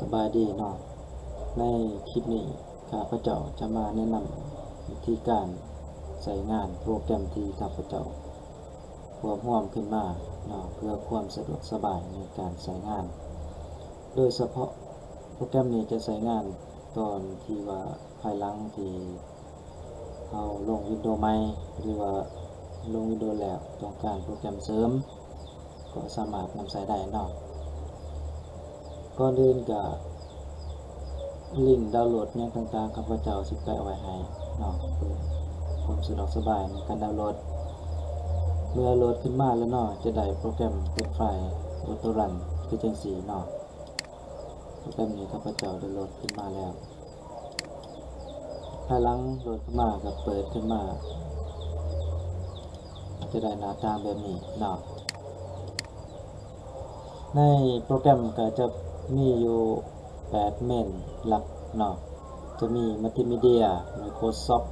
สบายดีเนาะในคลิปนี้ข้าพเจ้าจะมาแนะนำวิธีการใช้งานโปรแกรมที่ข้าพเจ้ารวบรวมขึ้นมาเนาะเพื่อความสะดวกสบายในการใช้งาน โดยเฉพาะโปรแกรมนี้จะใช้งานตอนที่ว่าภายหลังที่เราลงวิดีโอใหม่หรือว่าลงวิดีโอแล้วต้องการโปรแกรมเสริมก็สามารถนำใช้ได้เนาะก่อนอื่นก็ลิงก์ดาวน์โหลดอย่างต่างๆข้าพเจ้าสิแปะไว้ให้เนาะเพื่อความสะดวกสบายในการดาวน์โหลดเมื่อโหลดขึ้นมาแล้วเนาะจะได้โปรแกรมเป็นไฟล์ Autorun คือจังซี่เนาะโปรแกรมนี้ข้าพเจ้าได้โหลดขึ้นมาแล้วภายหลังโหลดขึ้นมาก็เปิดขึ้นมาจะได้หน้าตาแบบนี้เนาะในโปรแกรมก็จะมีอยู่8เมนหลักเนาะจะมี Multimedia Microsoft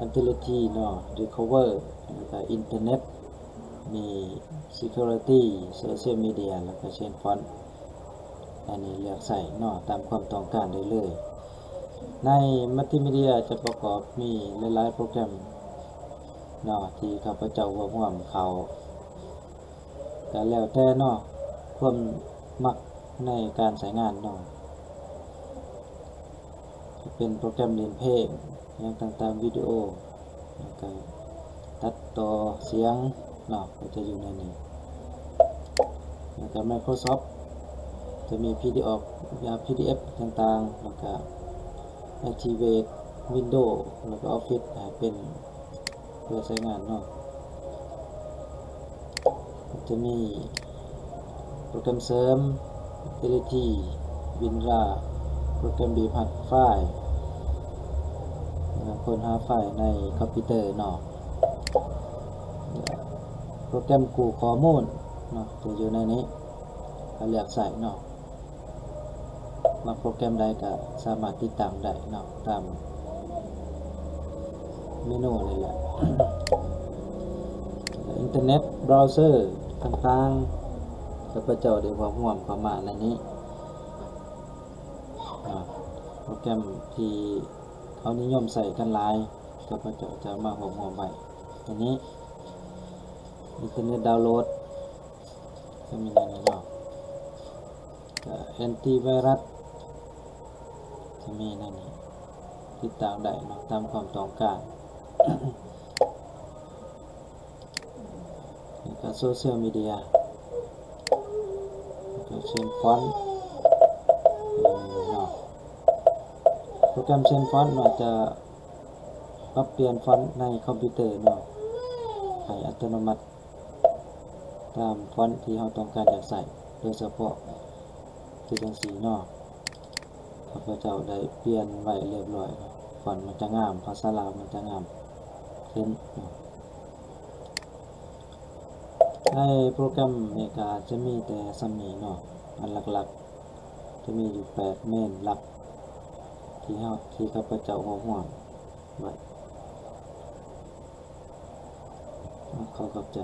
Utility เนาะ Recover แล้วก็ Internet มี Security Social Media แล้วก็ Change Font อันนี้เลือกใส่เนาะตามความต้องการได้เลยใน Multimedia จะประกอบมีหลายๆโปรแกรมเนาะที่ข้าพเจ้ารวบรวมเขาก็แล้วแต่เนาะความมักในการใช้งานเนาะเป็นโปรแกรมเล่นเพลงอย่างต่างๆวิดีโอแล้วก็ตัดต่อเสียงเนาะก็จะอยู่ในนี้แล้วก็ Microsoft จะมี PDF ต่างๆแล้วก็ Activate Windows แล้วก็ Office เป็นเพื่อใช้งานเนาะจะมีโปรแกรมเสริม Utility WinRAR โปรแกรมบีบหัดไฟล์ค้นหาไฟล์ในคอมพิวเตอร์เนาะโปรแกรมกู้ข้อมูลเนาะจะอยู่ในนี้ก็เลือกใส่เนาะมาโปรแกรมใดก็สามารถติดตั้งได้เนาะตามเมนูนี่แหละ อินเทอร์เน็ตเบราว์เซอร์ต่างๆข้าพเจ้าได้รวบรวมเข้ามาในนี้โปรแกรมที่เขานิยมใส่กันหลายข้าพเจ้าจะมารวบรวมไว้อันนี้อินเทอร์เน็ตดาวน์โหลดจะมีในนี้เนาะแอนตี้ไวรัสจะมีในนี้ติดตั้งได้เนาะตามความต้องการแล้วก็โซเชียลมีเดียแล้วก็เชนฟอนต์เนาะโปรแกรมเชนฟอนต์เราจะปรับเปลี่ยนฟอนต์ในคอมพิวเตอร์เนาะให้อัตโนมัติตามฟอนต์ที่เราต้องการอยากใส่โดยเฉพาะที่เป็นสีเนาะข้าพเจ้าได้เปลี่ยนไว้เรียบร้อยฟอนต์มันจะงามภาษาลาวมันจะงามขึ้นในโปรแกรมเมกาจะมีแต่ซัมมีเนาะอันหลักๆจะมีอยู่8เมนหลักที่ข้าพเจ้าหัวห่วงไว้ขอขอบใจ